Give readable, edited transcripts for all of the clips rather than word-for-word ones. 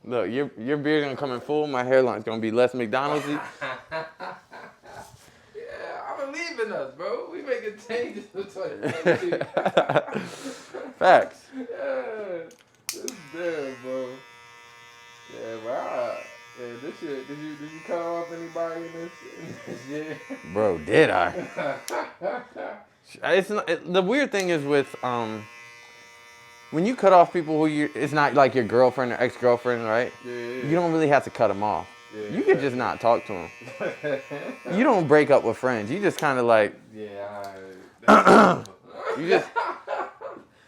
Look, your beard gonna come in full. My hairline's gonna be less McDonald's-y. Yeah, I believe in us, bro. We making changes to 2022. Facts. Yeah, it's good, bro. Yeah, wow. Yeah, this year, did you cut off anybody in this year? Bro, did I? It's not, the weird thing is with when you cut off people who it's not like your girlfriend or ex-girlfriend, right? Yeah. You don't really have to cut them off. Yeah, You could just not talk to them. You don't break up with friends. You just kind of like. Yeah. You just.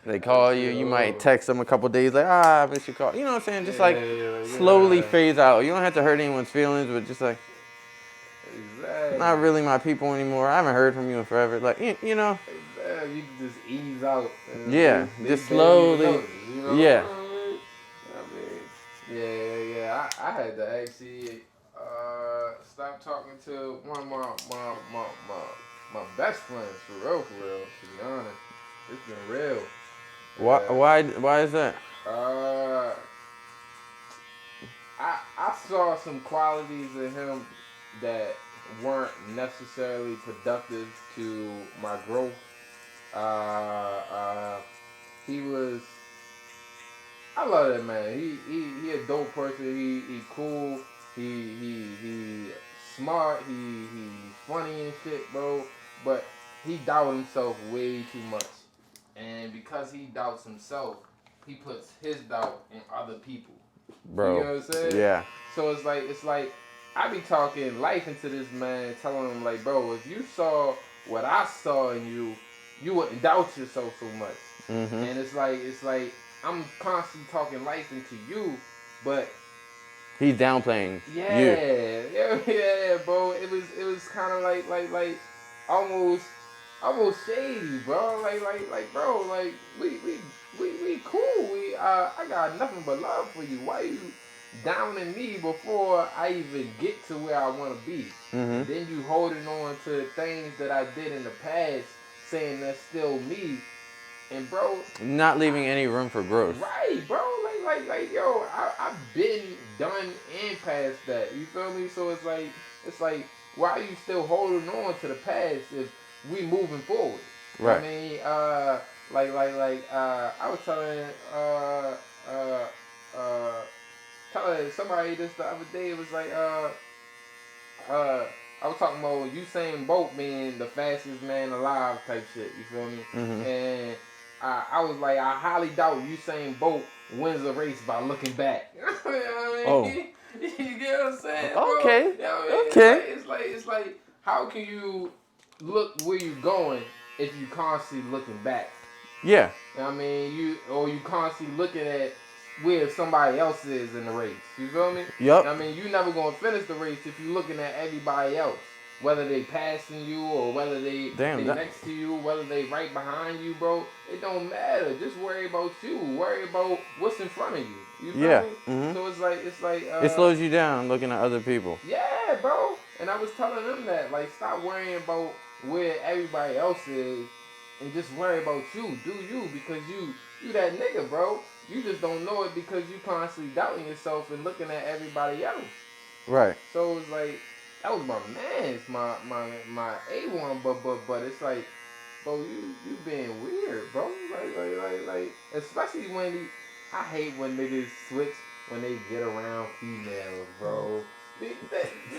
They call you. You might text them a couple days like, I missed your call. You know what I'm saying? Just like slowly phase out. You don't have to hurt anyone's feelings, but just like. Exactly. Not really my people anymore. I haven't heard from you in forever. Like, you know. Exactly. You can just ease out. Yeah, just slowly. Notice, you know? Yeah. Yeah. I had to actually stop talking to one of my best friends for real. To be honest, it's been real. Why is that? I saw some qualities in him that weren't necessarily productive to my growth. He was. I love that man. He a dope person. He cool. He smart. He funny and shit, bro. But he doubts himself way too much, and because he doubts himself, he puts his doubt in other people. Bro. You know what I'm saying? Yeah. So it's like I be talking life into this man, telling him like, bro, if you saw what I saw in you, you wouldn't doubt yourself so much. Mm-hmm. And it's like I'm constantly talking life into you, but he's downplaying you. Yeah, bro. It was kind of like almost shady, bro. Like, bro, like we cool. I got nothing but love for you. Why you downing me before I even get to where I want to be? Mm-hmm. And then you holding on to things that I did in the past, saying that's still me. And bro, not leaving any room for growth. Right, bro. Like, yo, I've been done and past that. You feel me? So it's like, why are you still holding on to the past if we moving forward? Right. I mean, I was telling somebody this the other day. It was like, I was talking about Usain Bolt being the fastest man alive type shit. You feel me? Mm-hmm. And I was like, I highly doubt Usain Bolt wins a race by looking back. You know what I mean? Oh. You get what I'm saying? Okay. Bro? You know what I mean? Okay. It's like, how can you look where you're going if you constantly looking back? Yeah. You know what I mean? You constantly looking at where somebody else is in the race. You feel me? Yep. I mean, you never gonna finish the race if you looking at everybody else. Whether they passing you or whether they next to you, whether they right behind you, bro. It don't matter. Just worry about you. Worry about what's in front of you. You feel me? Mm-hmm. So it's like it slows you down looking at other people. Yeah, bro. And I was telling them that, like, stop worrying about where everybody else is and just worry about you. Do you, because you that nigga, bro. You just don't know it because you constantly doubting yourself and looking at everybody else. Right. So it's like, that was my man's, my A1, but it's like, bro, you being weird, bro. Like, especially when I hate when niggas switch when they get around females, bro. You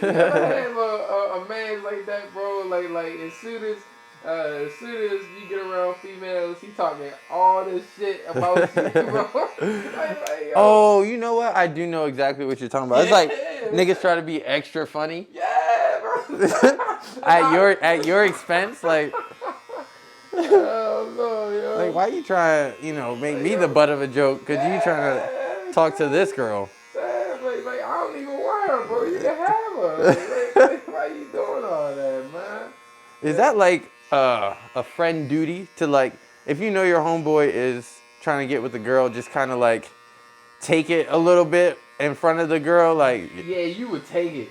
ever have a man like that, bro? Like as soon as you get around females, he talking all this shit about you, bro. Yo. Oh, you know what? I do know exactly what you're talking about. It's like niggas try to be extra funny. Yeah, bro. at your expense, like. Oh no, yo. Like, why you trying to, make me the butt of a joke? Cause you trying to talk to this girl. Like I don't even want her, bro. You can have her. Like, why you doing all that, man? Is that like a friend duty to, like, if you know your homeboy is trying to get with the girl, just kind of like take it a little bit in front of the girl, like? Yeah, you would take it.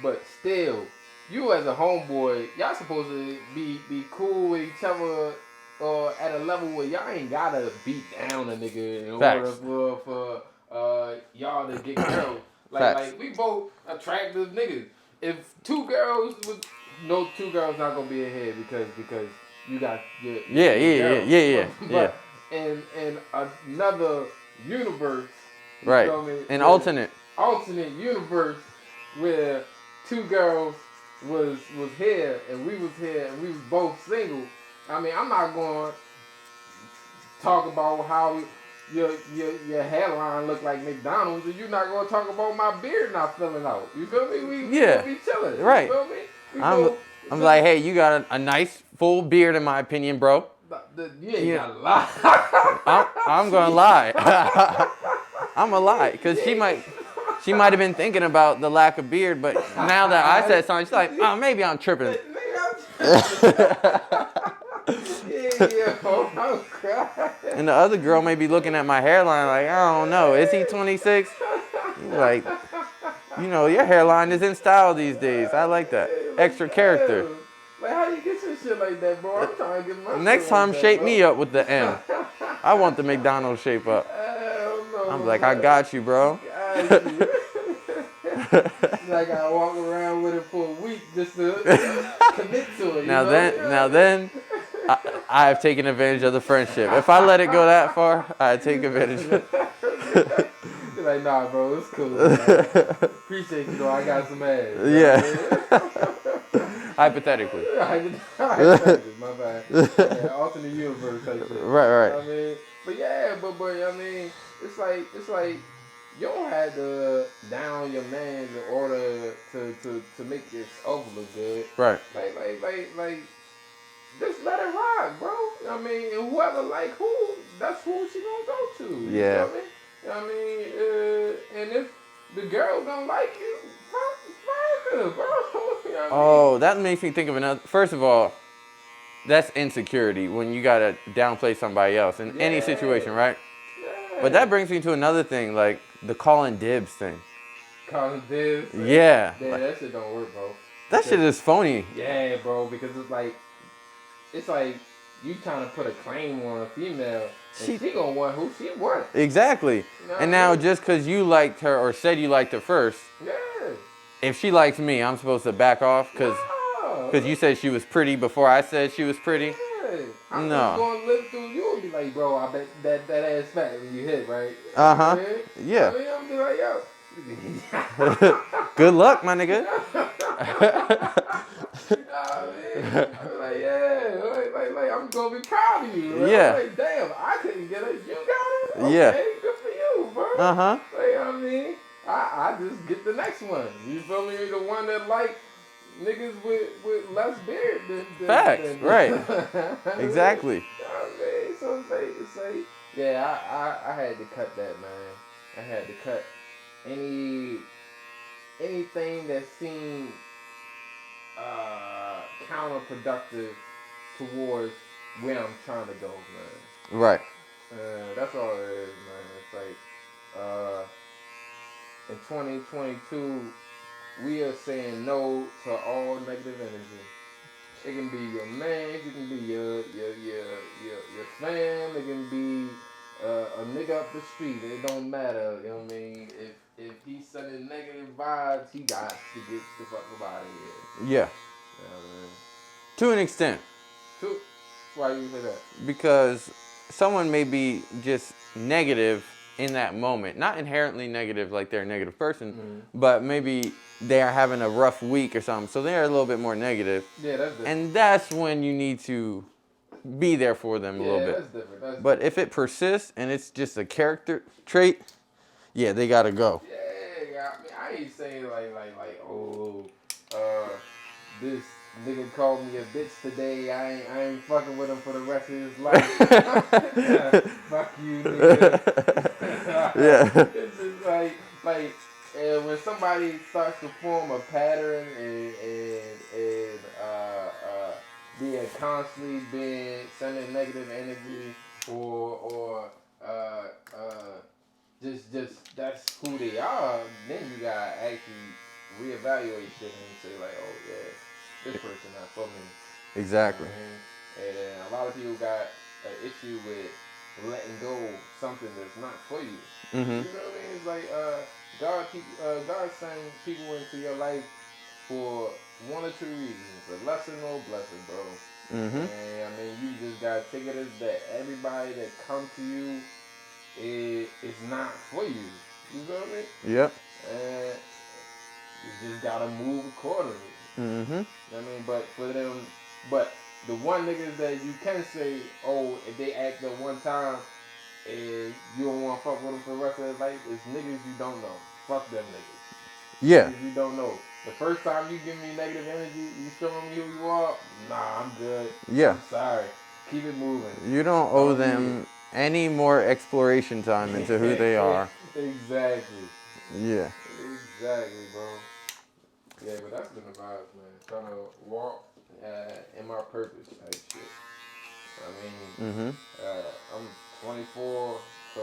but still, you as a homeboy, y'all supposed to be cool with each other, or at a level where y'all ain't gotta beat down a nigga in order Facts. for y'all to get girls. Facts. Like we both attractive niggas. If two girls was no two girls not gonna be in here because you got your Yeah. But in another universe, you Right. feel me? An alternate universe where two girls was here and we was here and we was both single. I mean, I'm not going to talk about how your hairline look like McDonald's, and you're not going to talk about my beard not filling out. You feel me? We gonna be chilling. Right. You feel me? I'm like, hey, you got a nice full beard in my opinion, bro. You ain't gotta lie. I'm gonna lie. I'm gonna lie, because she might have been thinking about the lack of beard, but now that I said something, she's like, oh, maybe I'm tripping. And the other girl may be looking at my hairline like, I don't know, is he 26? Like, your hairline is in style these days. I like that. Extra character. Like, how you get your shit like that, bro? I'm trying to get my Next time, like shape that, me up with the M. I want the McDonald's shape up. I'm like, I got you, bro. Like I walk around with it for a week just to commit to it. Now then, I have taken advantage of the friendship. If I let it go that far, I take advantage. You're like, nah, bro, it's cool. Man. Appreciate you, though. I got some ass. Yeah. Hypothetically. Hypothetically, my bad. Yeah, alternate universe type shit. Right. I mean, but yeah, but I mean, it's like you don't have to down your man in order to make yourself look good. Right. Like, just let it rock, bro. I mean, and whoever like who, that's who she gonna go to. Yeah. You know what I mean? And if the girl don't like you, fuck her, bro. You know what I mean? That makes me think of another. First of all, that's insecurity when you gotta downplay somebody else in any situation, right? Yeah. But that brings me to another thing, like the calling dibs thing. Calling dibs? Yeah. Yeah, that shit don't work, bro. That shit is phony. Yeah, bro, because it's like you trying to put a claim on a female, and she gonna want who she wants. Exactly. You know and now just because you liked her or said you liked her first, if she likes me, I'm supposed to back off because you said she was pretty before I said she was pretty? Yeah. I'm just gonna live through you and be like, bro, I bet that ass fat when you hit, right? Uh-huh. Yeah. I mean, I'm be like, yo. Good luck, my nigga. I'm like, yeah, like, I'm gonna be proud of you. Right? Yeah. Like, damn, I couldn't get it. You got it? Okay, Yeah. good for you, bro. Uh-huh. Like, I mean, I just get the next one. You feel me? The one that like niggas with less beard than Facts, right. Exactly. You know what I mean? So it's like, yeah, I had to cut that, man. I had to cut anything that seemed counterproductive towards where I'm trying to go, man. Right. That's all it is, man. It's like in 2022, we are saying no to all negative energy. It can be your man, it can be your fam, it can be a nigga up the street. It don't matter. You know what I mean? If he's sending negative vibes, he got to get the fuck up out of here. Yeah. You know what I mean? To an extent. Why you say that? Because someone may be just negative in that moment. Not inherently negative like they're a negative person, but maybe they are having a rough week or something, so they're a little bit more negative. Yeah, that's different. And that's when you need to be there for them a little bit. That's different. But if it persists and it's just a character trait, yeah, they gotta go. Yeah, I mean, I ain't saying like, this nigga called me a bitch today. I ain't fucking with him for the rest of his life. Fuck you, nigga. Yeah. It's just like when somebody starts to form a pattern and being constantly sending negative energy or just that's who they are, then you gotta actually reevaluate shit and say like, oh yeah, this person not for me. Exactly. You know what I mean? And a lot of people got an issue with letting go of something that's not for you. Mm-hmm. You know what I mean? It's like God sends people into your life for one or two reasons: a lesson or a blessing, bro. Mm-hmm. And I mean, you just gotta take it as that. Everybody that come to you is not for you. You feel me? Yep. And you just gotta move accordingly. Mm-hmm. I mean, but the one niggas that you can say, oh, if they act the one time, and you don't want to fuck with them for the rest of their life, is niggas you don't know. Fuck them niggas. Yeah. Niggas you don't know. The first time you give me negative energy, you showing me who you are, nah, I'm good. Yeah. I'm sorry. Keep it moving. You don't owe them any more exploration time into who they are. Exactly. Yeah. Exactly, bro. Yeah, but that's been the vibes, man. Trying to walk in my purpose type shit. I mean, Mm-hmm. I'm 24, so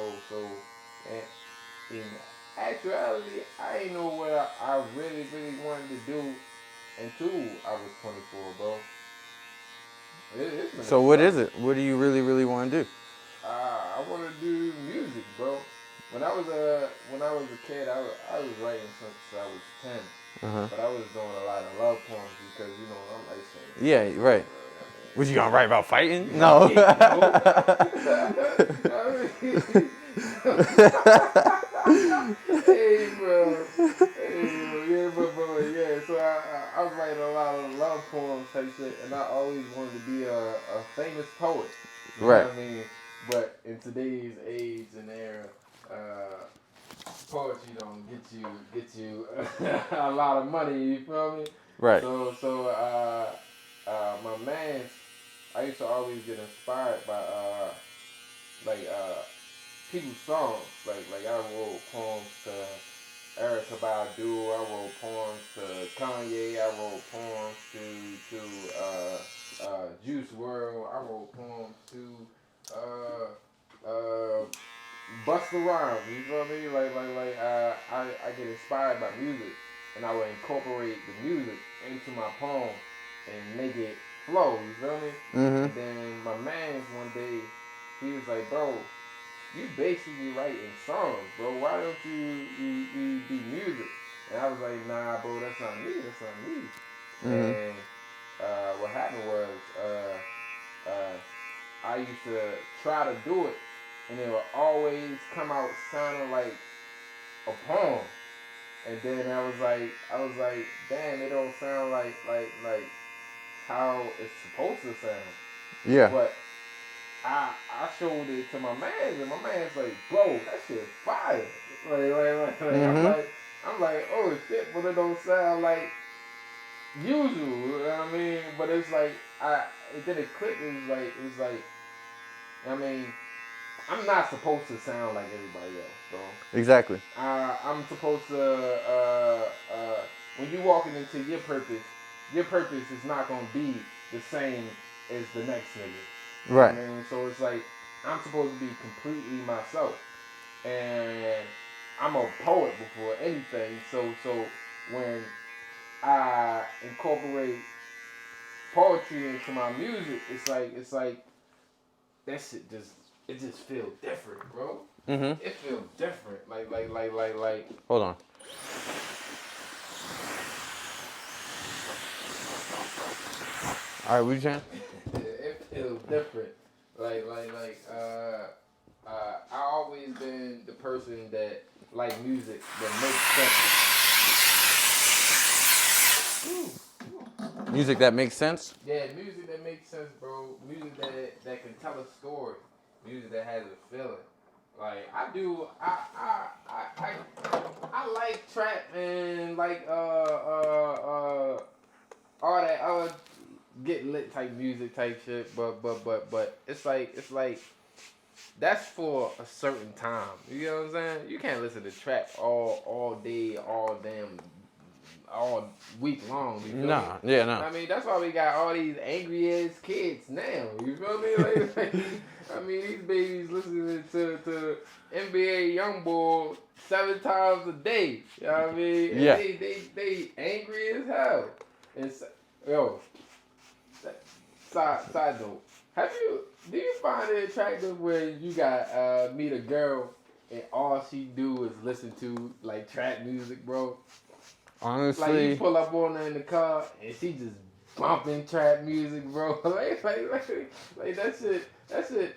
and in actuality, I ain't know what I really wanted to do until I was 24, bro. It's been a So what is struggle. it? What do you really want to do? I want to do music, bro. When I was a kid, I was writing since I was 10. Uh-huh. But I was doing a lot of love poems because you know I'm like saying. Yeah, right. Was you gonna write about fighting? No. Hey, bro. Yeah, bro. Yeah, so I was writing a lot of love poems type shit, and I always wanted to be a famous poet. You know Right. what I mean? But in today's age and era, poetry don't get you a lot of money. You feel me? Right. So my man, I used to always get inspired by like people's songs. Like I wrote poems to Erica Badu. I wrote poems to Kanye. I wrote poems to Juice World. I wrote poems to Busta Rhymes. You feel me? I get inspired by music, and I would incorporate the music into my poem and make it flow. You feel me? Mm-hmm. And then my man one day, he was like, bro, you basically writing songs, bro. Why don't you do music? And I was like, nah, bro, that's not me. That's not me. Mm-hmm. And what happened was, I used to try to do it, and it would always come out sounding like a poem. And then I was like, damn, it don't sound like how it's supposed to sound. Yeah. But I showed it to my man, and my man's like, bro, that shit fire. Mm-hmm. I'm like, oh shit, but it don't sound like usual. You know what I mean? But it's like it did a click. It's like, I mean, I'm not supposed to sound like everybody else, bro. Exactly. I'm supposed to when you walking into your purpose is not gonna be the same as the next nigga. You know Right. what I mean? So it's like I'm supposed to be completely myself, and I'm a poet before anything. So when I incorporate poetry into my music, it's like that shit just feels different, bro. Mm-hmm. It feels different. Like. Hold on. All right, what you saying? It feels different. I always been the person that like music that makes sense. Music that makes sense? Yeah, music that makes sense, bro. Music that can tell a story. Music that has a feeling. Like I like trap and like all that other get lit type music type shit, but it's like that's for a certain time. You know what I'm saying? You can't listen to trap all day, all damn all week long. You feel Nah, me? yeah, no. I mean, that's why we got all these angry ass kids now. You feel me? Like, I mean, these babies listening to NBA YoungBoy 7 times a day. You know what I mean? And Yeah. they angry as hell. And yo, side note. Do you find it attractive when you got meet a girl and all she do is listen to like trap music, bro? Honestly, Like you pull up on her in the car and she just bumping trap music, bro. like that shit.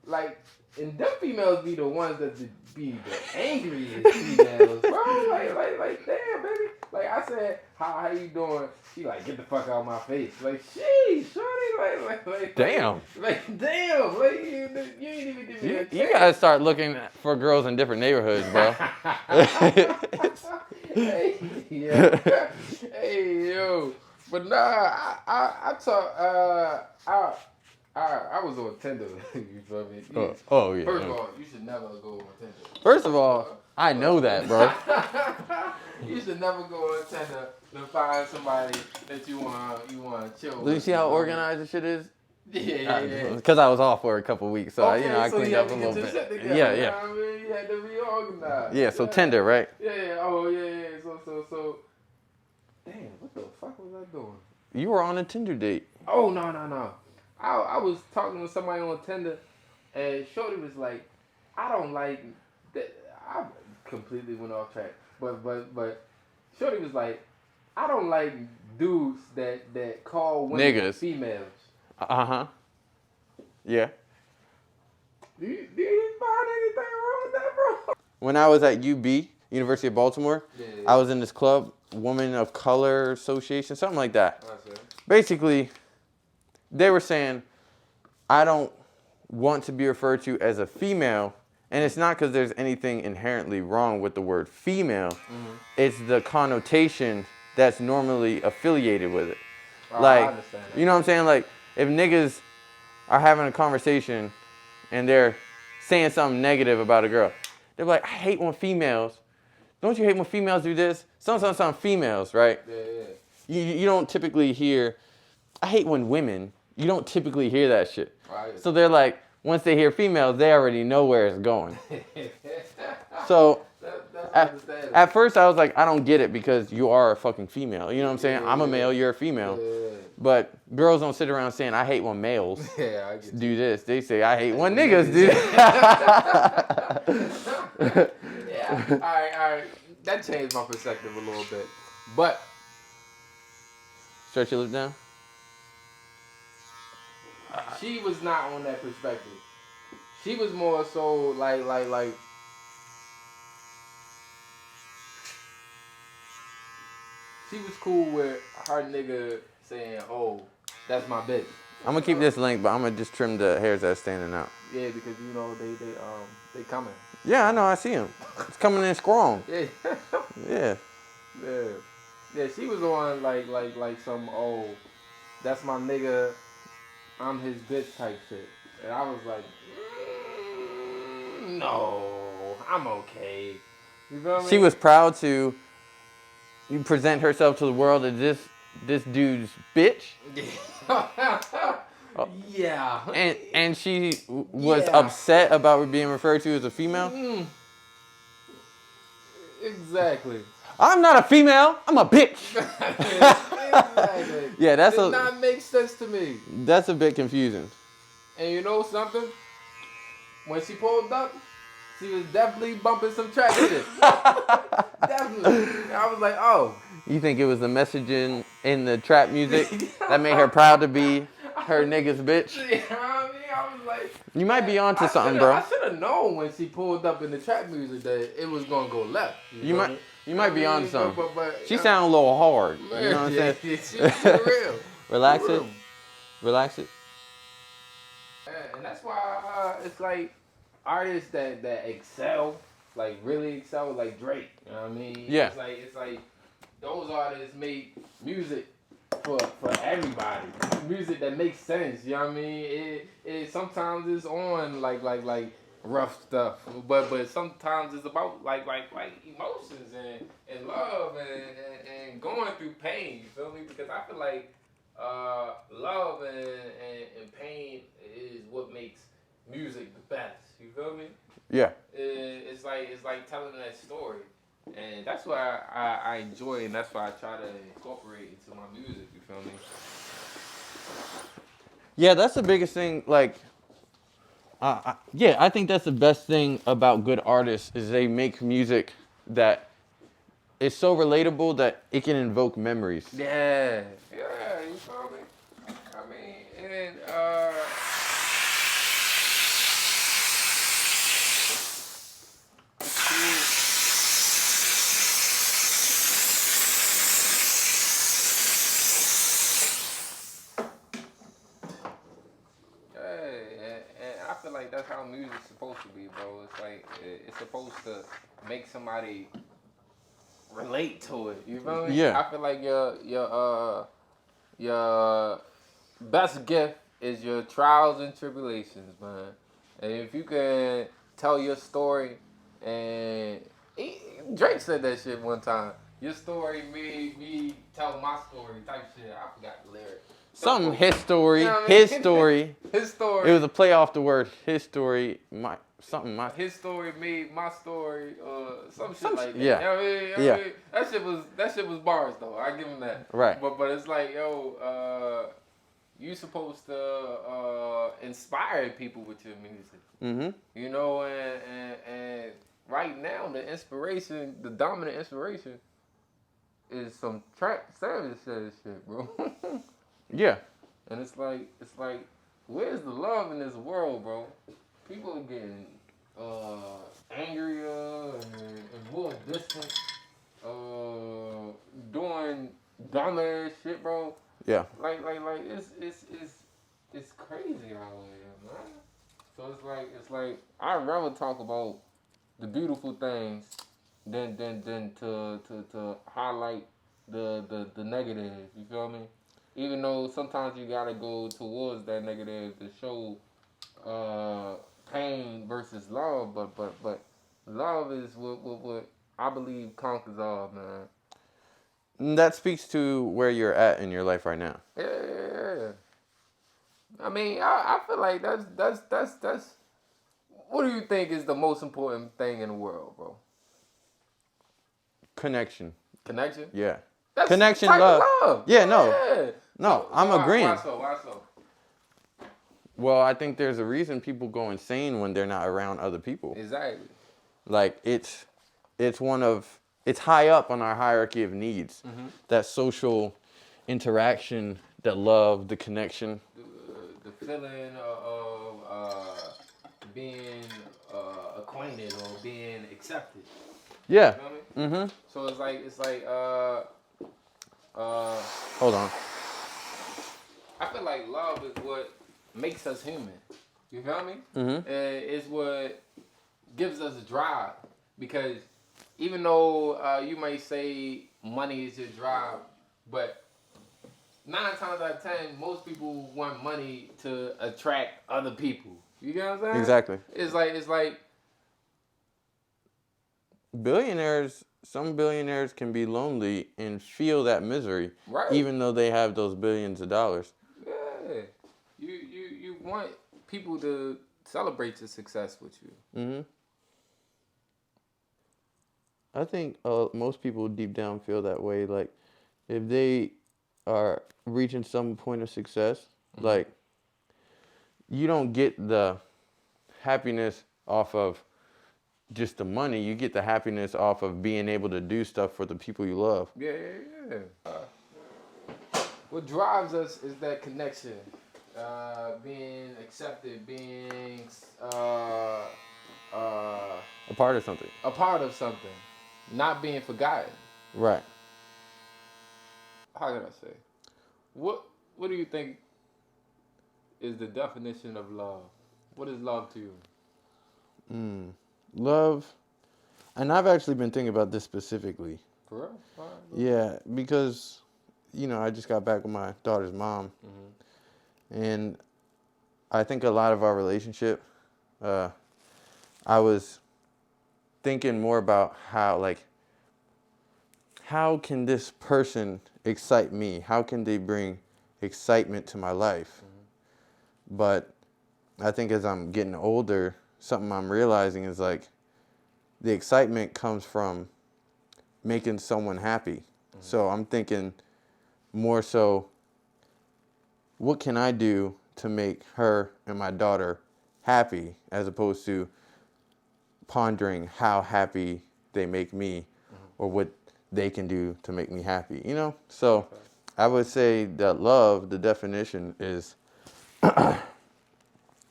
Like, and them females be the ones that be the angriest females, bro. Like, damn, baby. Like I said, how you doing? She like, get the fuck out of my face. Like, sheesh, shorty. Like, damn. Like, damn. Like, you ain't even give me a chance. You gotta start looking for girls in different neighborhoods, bro. Hey, yeah. Hey, yo. But nah, I was on Tinder. You feel me? Oh yeah. First of all, you should never go on Tinder. First of all, I know that, bro. You should never go on Tinder to find somebody that you wanna chill with. Do you see how organized this shit is? Yeah. Because I was off for a couple weeks, so Okay, I so cleaned you up had a to little get your bit. shit together, Yeah. You know what I mean? You had to reorganize. Yeah. So Tinder, right? Yeah. Oh yeah. So. Damn, what the fuck was I doing? You were on a Tinder date. Oh no. I was talking to somebody on Tinder, and Shorty was like, I don't like that. I completely went off track, but Shorty was like, I don't like dudes that call women Niggas. females. Yeah. Do you find anything wrong with that, bro? When I was at UB, University of Baltimore, I was in this club, Women of Color Association, something like that. Basically, they were saying, I don't want to be referred to as a female, and it's not because there's anything inherently wrong with the word female. It's the connotation that's normally affiliated with it. I understand that. You know what I'm saying? Like, if niggas are having a conversation and they're saying something negative about a girl, they're like, I hate when females, don't you hate when females do this? Some females, right? Yeah. You don't typically hear, I hate when women, you don't typically hear that shit. Right. So they're like, once they hear females, they already know where it's going. So at first I was like, I don't get it because you are a fucking female. You know what I'm saying? I'm a male, you're a female. But girls don't sit around saying, I hate when males do this. They say, I hate when niggas do this. Yeah. All right. That changed my perspective a little bit. But Stretch your lip down. she was not on that perspective. She was more so like she was cool with her nigga saying, "Oh, that's my bitch." I'm gonna keep this link, but I'm gonna just trim the hairs that's standing out. Yeah, because you know they coming. Yeah, I know, I see him. It's coming in strong. Yeah. Yeah. Yeah, she was on like some that's my nigga, I'm his bitch type shit. And I was like, no, I'm okay. You feel me? She was proud to present herself to the world as this dude's bitch. Yeah. And she was upset about being referred to as a female? Exactly. I'm not a female, I'm a bitch. Exactly. Yeah, that did not make sense to me. That's a bit confusing. And you know something? When she pulled up, she was definitely bumping some track shit. Definitely. I was like, oh. You think it was the messaging in the trap music that made her proud to be her nigga's bitch? Yeah, I mean, I was like, you might be onto something, bro. I should have known when she pulled up in the trap music that it was gonna go left. You might be onto something. But she sound a little hard. You know what I'm saying? She's real. Relax it. Relax it. And that's why it's like artists that excel, like really excel, like Drake. You know what I mean? Yeah. It's like those artists make music for everybody. Music that makes sense. You know what I mean? It sometimes it's on like rough stuff. But sometimes it's about like emotions and love and going through pain. You feel me? Because I feel like love and pain is what makes music the best. You feel me? Yeah. It's like telling that story. And that's why I enjoy it, and that's why I try to incorporate it into my music. You feel me? Yeah, that's the biggest thing. Like, yeah, I think that's the best thing about good artists is they make music that is so relatable that it can invoke memories. Yeah, yeah, you feel me? I mean, and and I feel like that's how music's supposed to be, bro. It's like it's supposed to make somebody relate to it. You feel me? Yeah. I feel like your best gift is your trials and tribulations, man. And if you can tell your story, and Drake said that shit one time. Your story made me tell my story type shit. I forgot the lyric. Something his story, You know what I mean? his story. His story. It was a play off the word his story. My. His story made my story, some shit like that. Yeah. You know what I mean? Yeah. I mean, that shit was bars though. I give him that. Right. But it's like, yo, you supposed to inspire people with your music. Mm-hmm. You know, and right now the dominant inspiration is some Trap Savage shit, bro. Yeah. And it's like, where's the love in this world, bro? People are getting angrier and more distant, doing dumbass shit, bro. Yeah. Like it's crazy out here, man. So it's like I'd rather talk about the beautiful things than to highlight the negative. You feel me? Even though sometimes you gotta go towards that negative to show pain versus love, but love is what I believe conquers all, man. And that speaks to where you're at in your life right now. Yeah. I mean, I feel like that's. What do you think is the most important thing in the world, bro? Connection. Connection. Yeah. That's Connection, type love. of love. Yeah, no. Yeah. No, So I'm agreeing. Why so? Well, I think there's a reason people go insane when they're not around other people. Exactly. Like it's high up on our hierarchy of needs. Mm-hmm. That social interaction, the love, the connection. The feeling of being acquainted or being accepted. Yeah. You know what I mean? Mm-hmm. So it's like Hold on. I feel like love is what makes us human. You feel me? Mm-hmm. It's what gives us drive. Because even though you might say money is your drive, but 9 times out of 10, most people want money to attract other people. You get what I'm saying? Exactly. It's like Some billionaires can be lonely and feel that misery, right. even though they have those billions of dollars. Yeah. You want people to celebrate your success with you. Mm-hmm. I think most people deep down feel that way. Like, if they are reaching some point of success, Mm-hmm. like, you don't get the happiness off of just the money. You get the happiness off of being able to do stuff for the people you love. Yeah. What drives us is that connection, being accepted, being A part of something. a part of something, not being forgotten. Right. How can I say? What do you think is the definition of love? What is love to you? Love, and I've actually been thinking about this specifically. For real? Fine. Yeah, because, I just got back with my daughter's mom. Mm-hmm. And I think a lot of our relationship I was thinking more about how can this person excite me? How can they bring excitement to my life? But I think as I'm getting older, something I'm realizing is like the excitement comes from making someone happy. So I'm thinking more so, what can I do to make her and my daughter happy, as opposed to pondering how happy they make me or what they can do to make me happy, you know? So I would say that love, the definition is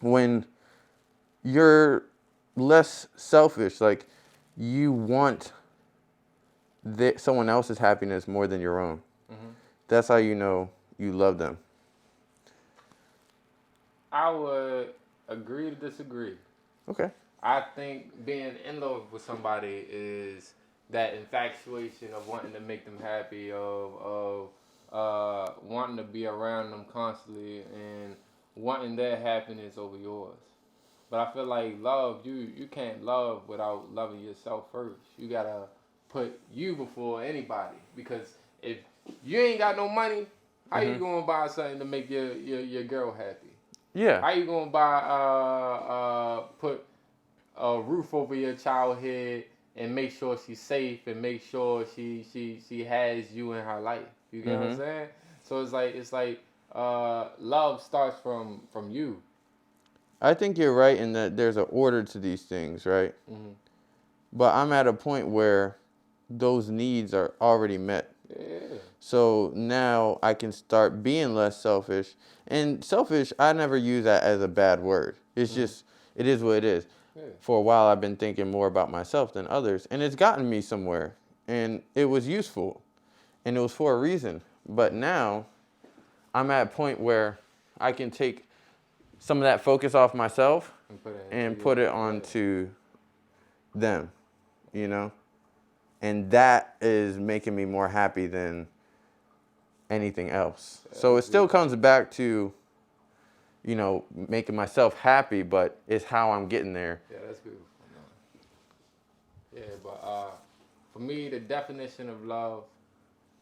when you're less selfish, like you want someone else's happiness more than your own. That's how you know you love them. I would agree to disagree. Okay. I think being in love with somebody is that infatuation of wanting to make them happy, of wanting to be around them constantly, and wanting their happiness over yours. But I feel like love, you can't love without loving yourself first. You gotta put you before anybody, because if you ain't got no money, how you gonna buy something to make your girl happy? Yeah. How you gonna buy put a roof over your child head and make sure she's safe and make sure she has you in her life? You get what I'm saying? So it's like love starts from you. I think you're right in that there's an order to these things, right? But I'm at a point where those needs are already met. Yeah. So now I can start being less selfish. And selfish, I never use that as a bad word. It's just, it is what it is. Yeah. For a while, I've been thinking more about myself than others. And it's gotten me somewhere. And it was useful. And it was for a reason. But now, I'm at a point where I can take some of that focus off myself and put it onto them, you know? And that is making me more happy than anything else. So it still comes back to, you know, making myself happy, but it's how I'm getting there. Yeah, that's beautiful. Yeah, but for me, the definition of love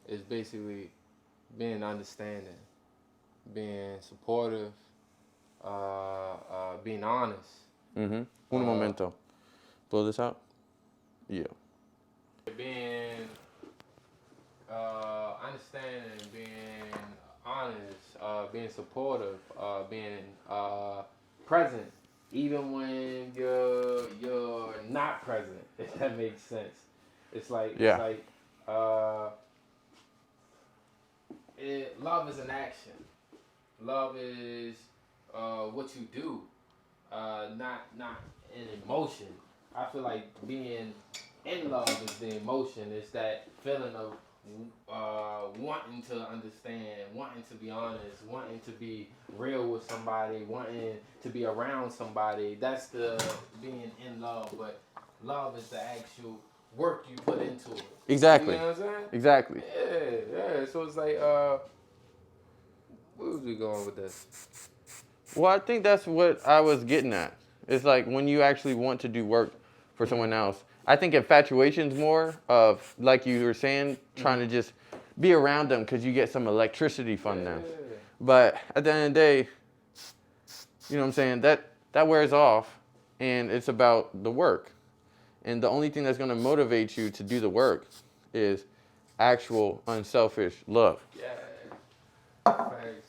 is basically being understanding, being supportive, being honest. Un momento. Blow this out? Yeah. Being understanding, being honest, being supportive, being present, even when you're not present. If that makes sense. It's like love is an action. Love is what you do, not an emotion. I feel like being in love is the emotion. It's that feeling of wanting to understand, wanting to be honest, wanting to be real with somebody, wanting to be around somebody. That's the being in love. But love is the actual work you put into it. Exactly. You know what I'm saying? Exactly. Yeah. So it's like, where was we going with this? Well, I think that's what I was getting at. It's like when you actually want to do work for someone else. I think infatuation's more of, like you were saying, trying to just be around them because you get some electricity from them. But at the end of the day, you know what I'm saying, that wears off, and it's about the work. And the only thing that's going to motivate you to do the work is actual unselfish love. Yeah. Facts.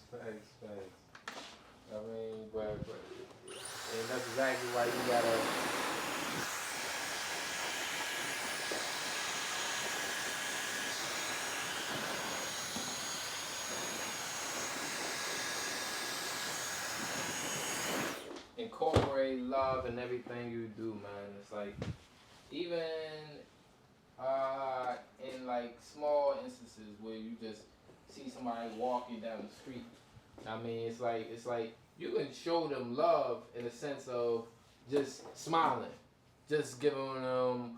I mean, but and that's exactly why you gotta. Incorporate love in everything you do, man. It's like even in like small instances where you just see somebody walking down the street. I mean, it's like you can show them love in the sense of just smiling, just giving them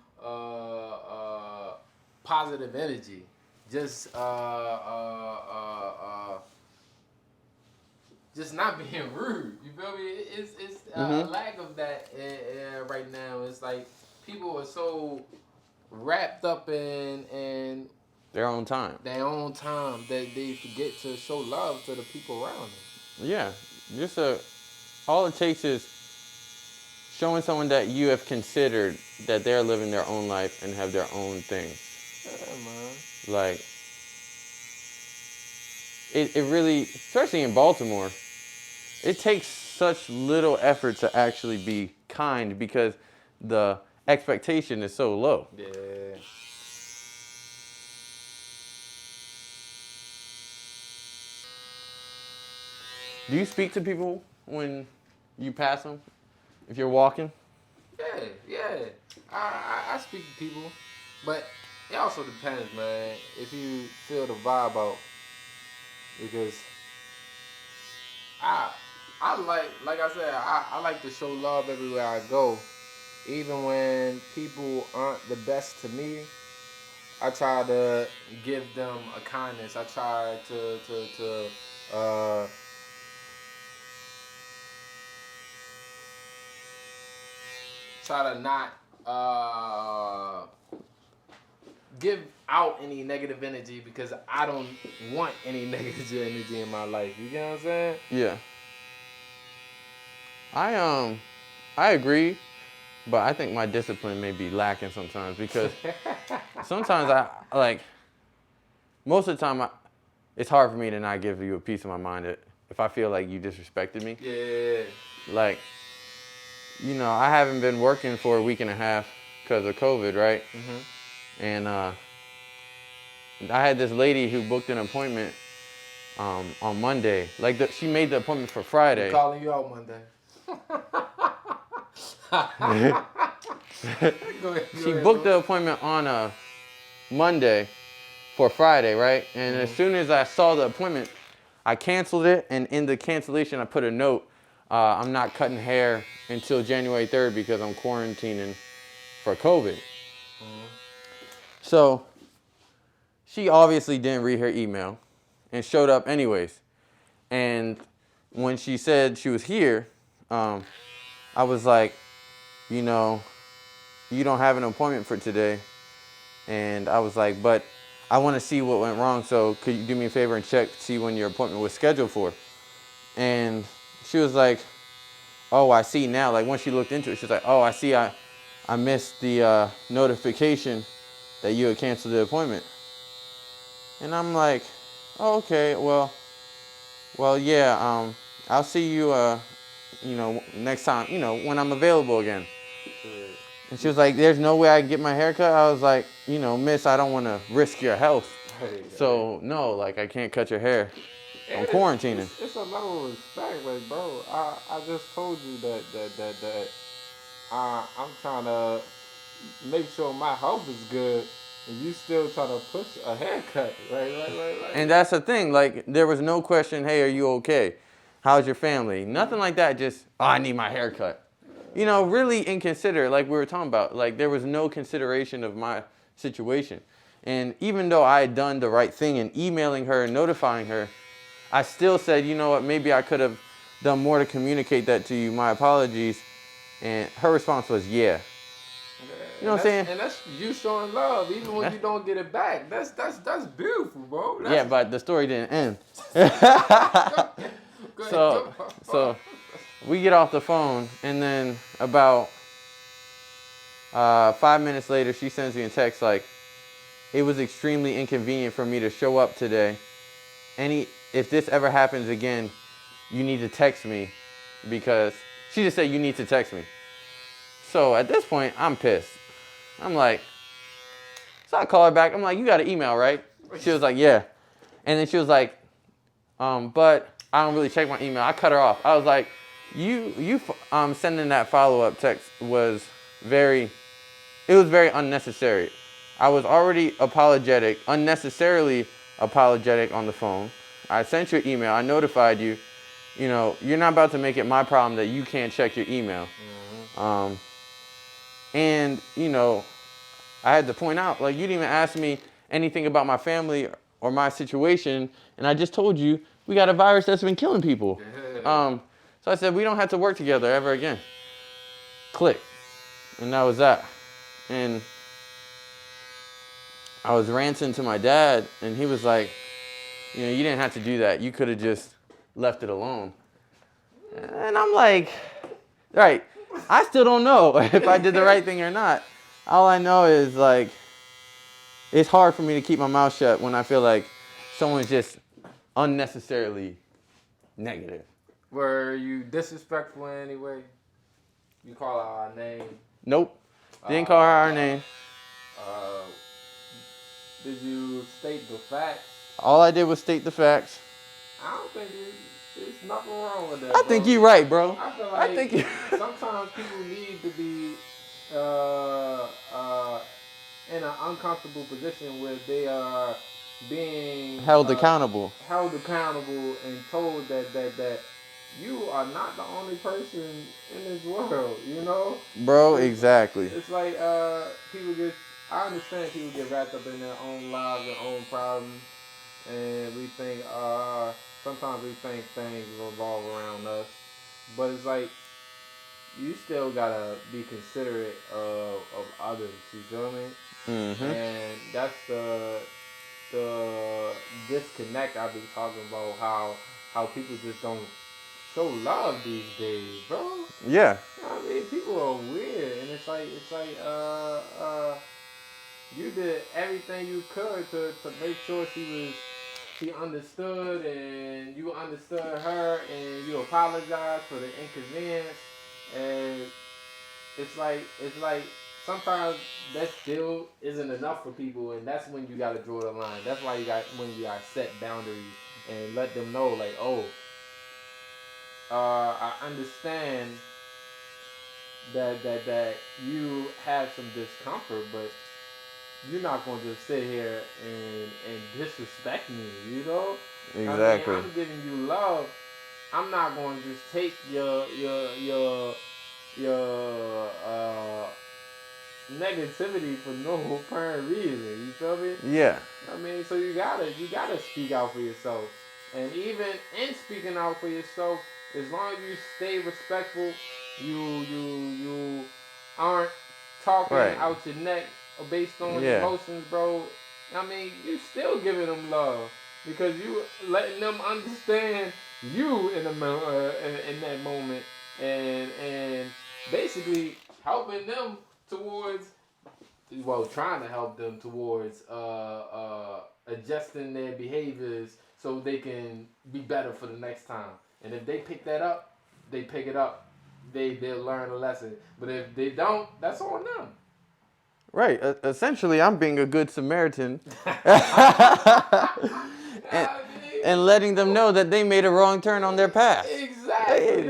positive energy, just just not being rude. You feel me? It's a lack of that right now. It's like people are so wrapped up in their own time. That they forget to show love to the people around them. Yeah, just all it takes is showing someone that you have considered that they're living their own life and have their own things. Yeah, man. Like, it really, especially in Baltimore, it takes such little effort to actually be kind because the expectation is so low. Yeah. Do you speak to people when you pass them? If you're walking? Yeah. I speak to people, but it also depends, man. If you feel the vibe out, because I like I said, I like to show love everywhere I go, even when people aren't the best to me. I try to give them a kindness. I try to try to not give out any negative energy because I don't want any negative energy in my life. You get what I'm saying? Yeah. I agree, but I think my discipline may be lacking sometimes because sometimes I like most of the time it's hard for me to not give you a piece of my mind if I feel like you disrespected me. Yeah. Like, I haven't been working for a week and a half because of COVID, right? Mm-hmm. And I had this lady who booked an appointment on Monday. Like, she made the appointment for Friday. I'm calling you out Monday. She booked the appointment on a Monday for Friday, right? And as soon as I saw the appointment, I canceled it. And in the cancellation, I put a note. I'm not cutting hair until January 3rd because I'm quarantining for COVID. So she obviously didn't read her email and showed up anyways. And when she said she was here, I was like, you don't have an appointment for today. And I was like, but I want to see what went wrong. So could you do me a favor and check to see when your appointment was scheduled for? And she was like, oh, I see now. Like, once she looked into it, she's like, oh, I see. I missed the notification that you had canceled the appointment. And I'm like, oh, okay, well, yeah, I'll see you, next time, when I'm available again. And she was like, there's no way I can get my hair cut. I was like, miss, I don't want to risk your health. So, no, like, I can't cut your hair. I'm quarantining. It's a level of respect, like, bro. I just told you that I'm trying to make sure my health is good, and you still trying to push a haircut, right? And that's the thing. Like, there was no question, hey, are you okay? How's your family? Nothing like that. Just, I need my hair cut. Really inconsiderate, like we were talking about. Like, there was no consideration of my situation. And even though I had done the right thing in emailing her and notifying her, I still said, you know what, maybe I could have done more to communicate that to you. My apologies. And her response was, yeah. You know what I'm saying? And that's you showing love, even when you don't get it back. That's beautiful, bro. Yeah, but the story didn't end. Go ahead. So we get off the phone, and then about 5 minutes later, she sends me a text like, it was extremely inconvenient for me to show up today. If this ever happens again, you need to text me, because she just said you need to text me. So at this point, I'm pissed. I'm like, so I call her back. I'm like, you got an email, right? She was like, yeah. And then she was like, but I don't really check my email. I cut her off. I was like, you sending that follow-up text was very unnecessary. I was already unnecessarily apologetic on the phone. I sent you an email. I notified you. You're not about to make it my problem that you can't check your email. Mm-hmm. And, I had to point out, like, you didn't even ask me anything about my family or my situation, and I just told you we got a virus that's been killing people. So I said, we don't have to work together ever again. Click. And that was that. And I was ranting to my dad, and he was like, you didn't have to do that. You could have just left it alone. And I'm like, right, I still don't know if I did the right thing or not. All I know is, like, it's hard for me to keep my mouth shut when I feel like someone's just unnecessarily negative. Were you disrespectful in any way? You call out our name? Nope. Didn't call her our name. Did you state the facts? All I did was state the facts. I don't think there's nothing wrong with that. I think you're right, bro. I feel like sometimes people need to be in an uncomfortable position where they are being held accountable and told that you are not the only person in this world, Bro, exactly. It's like I understand people get wrapped up in their own lives, their own problems, and we think sometimes we think things revolve around us, but it's like you still gotta be considerate of others. You feel me? Mm-hmm. And that's the disconnect I've been talking about. How people just don't show love these days, bro. Yeah. I mean, people are weird, and it's like you did everything you could to make sure she understood, and you understood her, and you apologized for the inconvenience, and it's like sometimes that still isn't enough for people, and that's when you gotta draw the line. That's why you gotta set boundaries and let them know, like, oh, I understand that you have some discomfort, but you're not gonna just sit here and disrespect me, Exactly. I mean, I'm giving you love. I'm not gonna just take your negativity for no apparent reason. You feel me? Yeah. I mean, so you gotta speak out for yourself, and even in speaking out for yourself, as long as you stay respectful, you aren't talking out your neck or based on emotions, bro. I mean, you still giving them love because you letting them understand you in that moment, and basically helping them towards, trying to help them towards adjusting their behaviors so they can be better for the next time. And if they pick that up, they pick it up. They'll learn a lesson. But if they don't, that's on them. Right. Essentially, I'm being a good Samaritan. and letting them know that they made a wrong turn on their path. Exactly.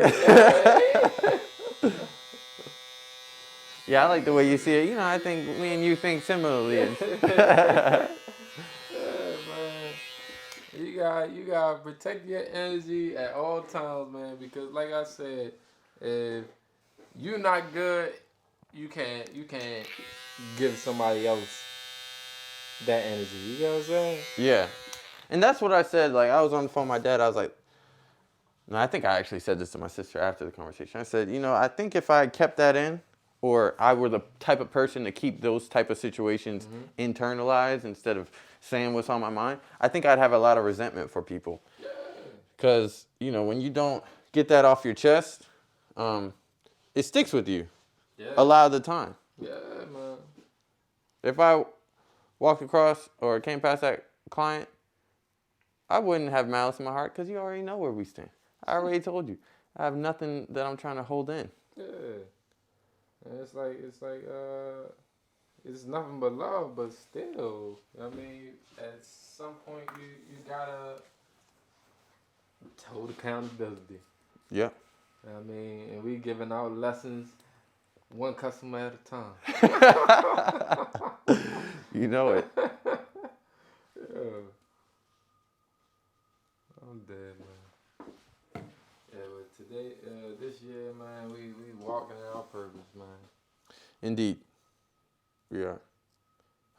Yeah, I like the way you see it. I think me and you think similarly. Yeah, man. You gotta protect your energy at all times, man. Because, like I said, if you're not good, you can't give somebody else that energy. You know what I'm saying? Yeah, and that's what I said. Like, I was on the phone with my dad. I was like, no, I think I actually said this to my sister after the conversation. I said, I think if I kept that in, or I were the type of person to keep those type of situations internalized instead of saying what's on my mind, I think I'd have a lot of resentment for people. Because, when you don't get that off your chest, it sticks with you a lot of the time. Yeah, man. If I walked across or came past that client, I wouldn't have malice in my heart because you already know where we stand. I already told you. I have nothing that I'm trying to hold in. Yeah. And it's nothing but love, but still, I mean, at some point you gotta hold accountability. Yep. I mean, and we giving out lessons one customer at a time. You know it. Yeah. I'm dead, man. Yeah, but today, this year, man, we walking in our purpose, man. Indeed. We are.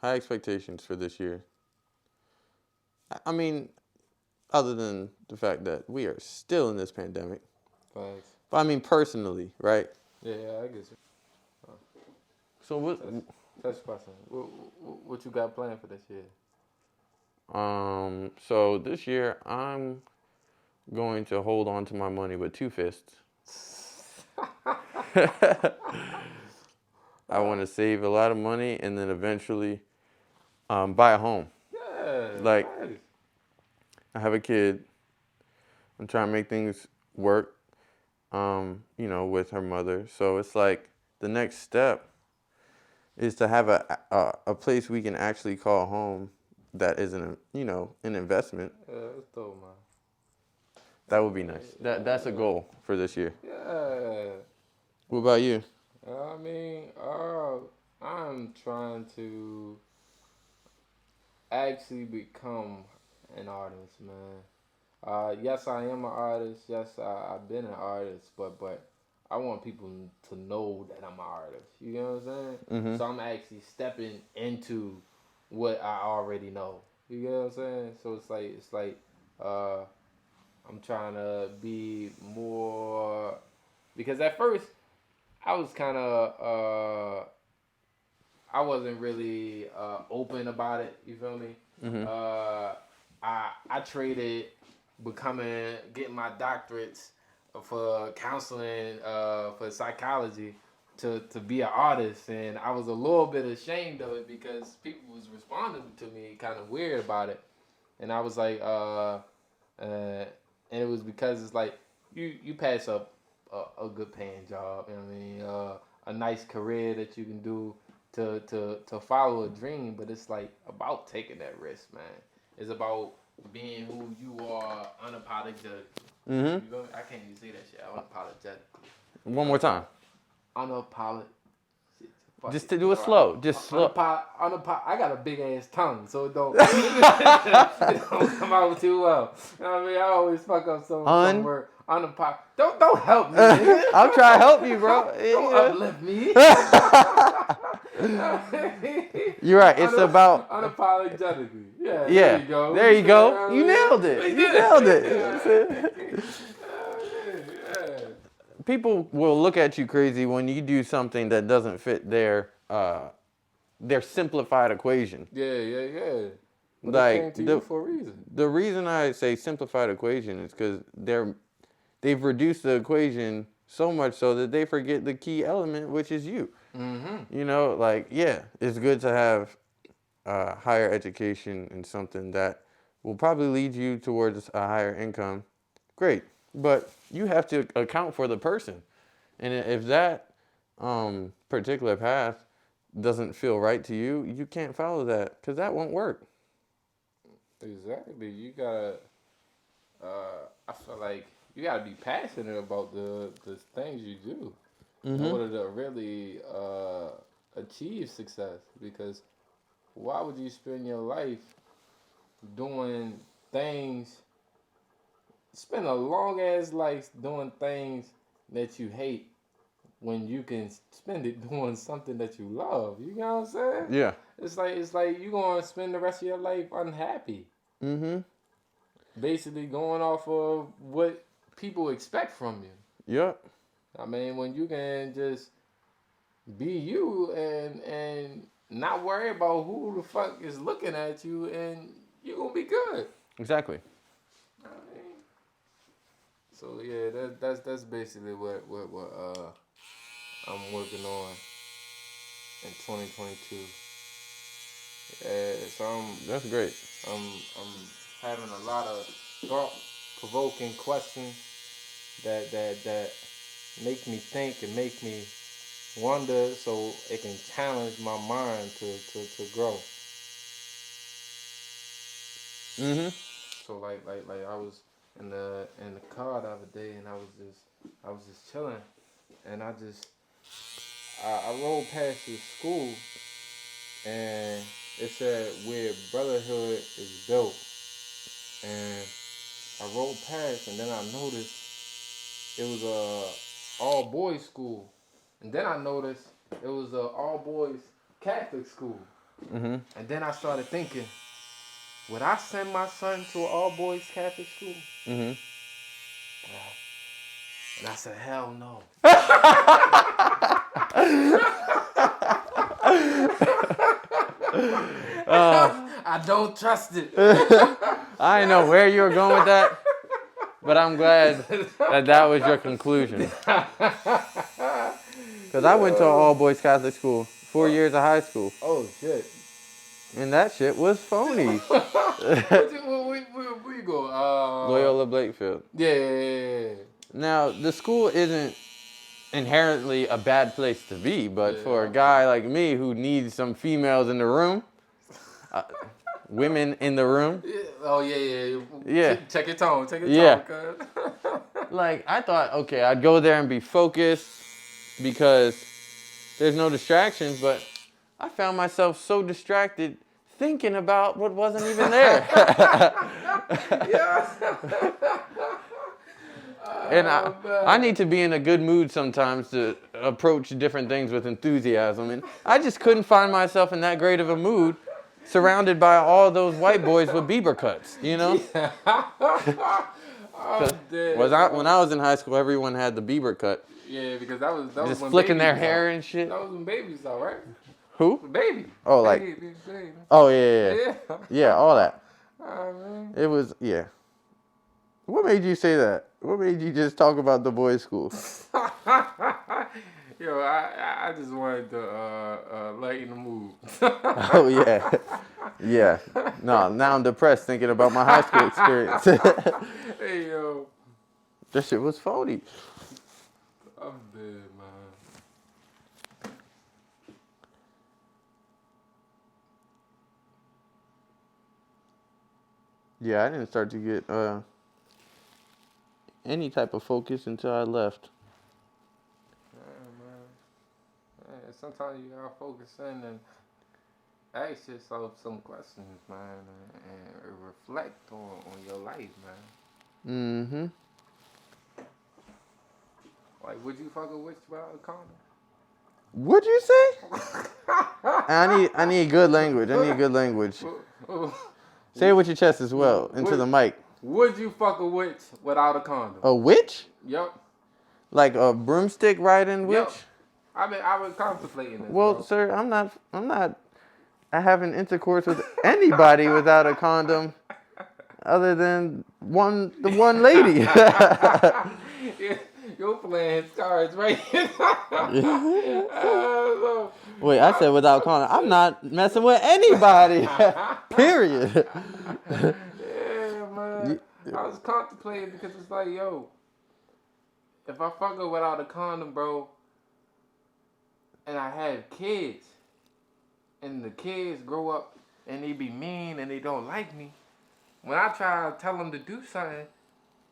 High expectations for this year. I mean, other than the fact that we are still in this pandemic. Thanks. But I mean, personally, right? Yeah, I guess. So what? That's the question. What you got planned for this year? So this year I'm going to hold on to my money with 2 fists. I want to save a lot of money and then eventually buy a home. Yeah. Like, nice. I have a kid. I'm trying to make things work, with her mother. So it's like the next step is to have a place we can actually call home that isn't, an investment. Yeah, that's dope, man. That would be nice. That's a goal for this year. Yeah. What about you? I mean, I'm trying to actually become an artist, man. Yes, I am an artist. Yes, I've been an artist, but I want people to know that I'm an artist. You know what I'm saying? Mm-hmm. So I'm actually stepping into what I already know. You get what I'm saying? So it's like I'm trying to be more because at first I was kind of I wasn't really open about it. You feel me? Mm-hmm. I traded getting my doctorates for counseling for psychology to be an artist, and I was a little bit ashamed of it because people was responding to me kind of weird about it, and I was like, and it was because it's like you pass up a good paying job. You know what I mean? A nice career that you can do to follow a dream, but it's like about taking that risk, man. It's about being who you are unapologetically. Mm-hmm. You know, I can't even say that shit. Unapologetically. One more time. Unapologetic. Just to do it slow. Just slow. I got a big ass tongue, so it don't, it don't come out too well. You know what I mean? I always fuck up some word. Don't help me. I'm trying to help you, bro. Don't uplift me. You're right. It's about unapologetically. Yeah. Yeah. There you go. There you go. You nailed it. You nailed it. People will look at you crazy when you do something that doesn't fit their simplified equation. Yeah. But Like it came to you for a reason. The reason I say simplified equation is because they've reduced the equation so much so that they forget the key element, which is you. Mm-hmm. It's good to have higher education and something that will probably lead you towards a higher income. Great, but you have to account for the person, and if that particular path doesn't feel right to you, you can't follow that because that won't work. Exactly. You gotta. I feel like you gotta be passionate about the things you do in order to really achieve success. Because why would you spend your life doing things? Spend a long ass life doing things that you hate when you can spend it doing something that you love. You know what I'm saying? Yeah. It's like you gonna spend the rest of your life unhappy. Mm-hmm. Basically going off of what people expect from you. Yep. I mean, when you can just be you and not worry about who the fuck is looking at you, and you gonna be good. Exactly. I mean, so yeah, that's basically what I'm working on in 2022. So That's great. I'm having a lot of thought-provoking questions that make me think and make me wonder, so it can challenge my mind to grow. Mm-hmm. So like I was in the car the other day, and I was just chilling, and I rolled past this school, and it said where brotherhood is built, and I rolled past, and then I noticed it was a all boys school, and then I noticed it was a all boys Catholic school, Mm-hmm. and then I started thinking, Would I send my son to an all-boys Catholic school? Mm-hmm. And I said, hell no. I don't trust it. I didn't know where you were going with that, but I'm glad that was your conclusion. Because I went to an all-boys Catholic school, 4 years of high school. Oh, shit. And that shit was phony. Where you go? Loyola Blakefield. Yeah. Now, the school isn't inherently a bad place to be, but for a guy like me who needs some females in the room, women in the room. Oh, yeah. Yeah. Check your tone. Check your tone, cuz. Like, I thought, okay, I'd go there and be focused because there's no distractions, but I found myself so distracted thinking about what wasn't even there. And I need to be in a good mood sometimes to approach different things with enthusiasm. And I just couldn't find myself in that great of a mood surrounded by all those white boys with Bieber cuts, you know? When I was in high school, everyone had the Bieber cut. Yeah, because that was just when flicking their hair and shit. That was when babies though, right? Who? Baby. Oh, like. Baby. Oh yeah. Yeah, all that. Man. It was What made you say that? What made you just talk about the boys' school? Yo, I just wanted to lighten the mood. Oh yeah. Yeah. No, now I'm depressed thinking about my high school experience. Hey yo. That shit was phony. I'm dead, man. Yeah, I didn't start to get any type of focus until I left. Man. Sometimes you gotta focus in and ask yourself some questions, man, and reflect on your life, man. Mm-hmm. Like, would you fuck a witch without a condom? What'd you say? I need good language. Say it with your chest as well, into the mic. Would you fuck a witch without a condom? A witch? Yep. Like a broomstick riding witch? Yep. I was contemplating this. Well, bro. sir, I'm not having intercourse with anybody without a condom, other than the one lady. You're playing cards right here. Wait, I said without condom. I'm not messing with anybody. Period. Yeah, man. I was contemplating because it's like, yo, if I fuck her without a condom, bro, and I have kids, and the kids grow up and they be mean and they don't like me, when I try to tell them to do something,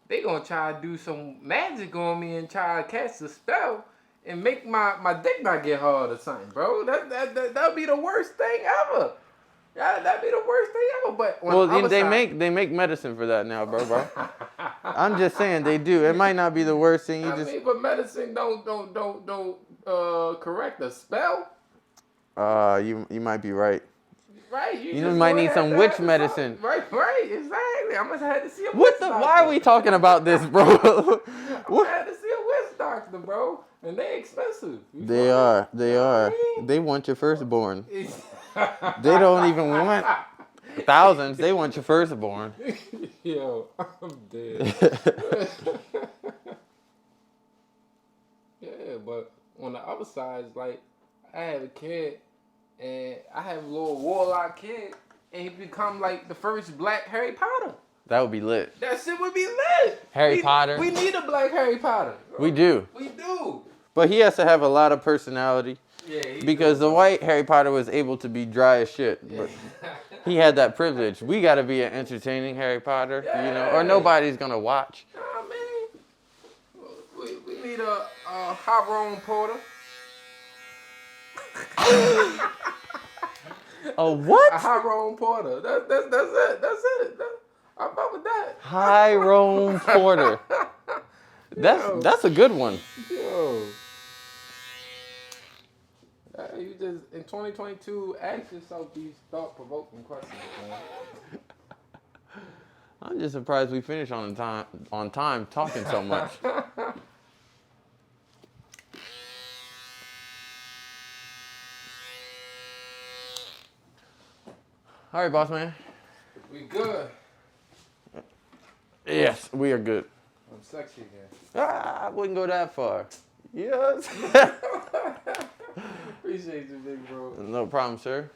they gonna try to do some magic on me and try to cast a spell and make my dick not get hard or something, bro. That'd be the worst thing ever. That'd be the worst thing ever. But they make medicine for that now, bro. I'm just saying they do. It might not be the worst thing. But medicine don't correct a spell. You might be right. Right, you might need some witch medicine. Right, exactly. I must have had to see a witch doctor. Why are we talking about this, bro? I had to see a witch doctor, bro, and they expensive. They are. They want your firstborn. They don't even want thousands. They want your firstborn. Yo, I'm dead. Yeah, but on the other side, it's like I have a kid. And I have a little warlock kid, and he become like the first black Harry Potter. That would be lit. That shit would be lit. Harry Potter. We need a black Harry Potter. We do. But he has to have a lot of personality. Yeah. Because the white Harry Potter was able to be dry as shit. Yeah. But he had that privilege. We got to be an entertaining Harry Potter, or nobody's going to watch. Nah, man. We need a Tyrone Porter. A what? A Tyrone Porter. That's it. I'm up with that. Tyrone Porter. That's a good one. Yo. You just in 2022 ask yourself these thought-provoking questions, man. I'm just surprised we finished on time talking so much. All right, boss man. We good. Yes, we are good. I'm sexy again. I wouldn't go that far. Yes. Appreciate you, big bro. No problem, sir.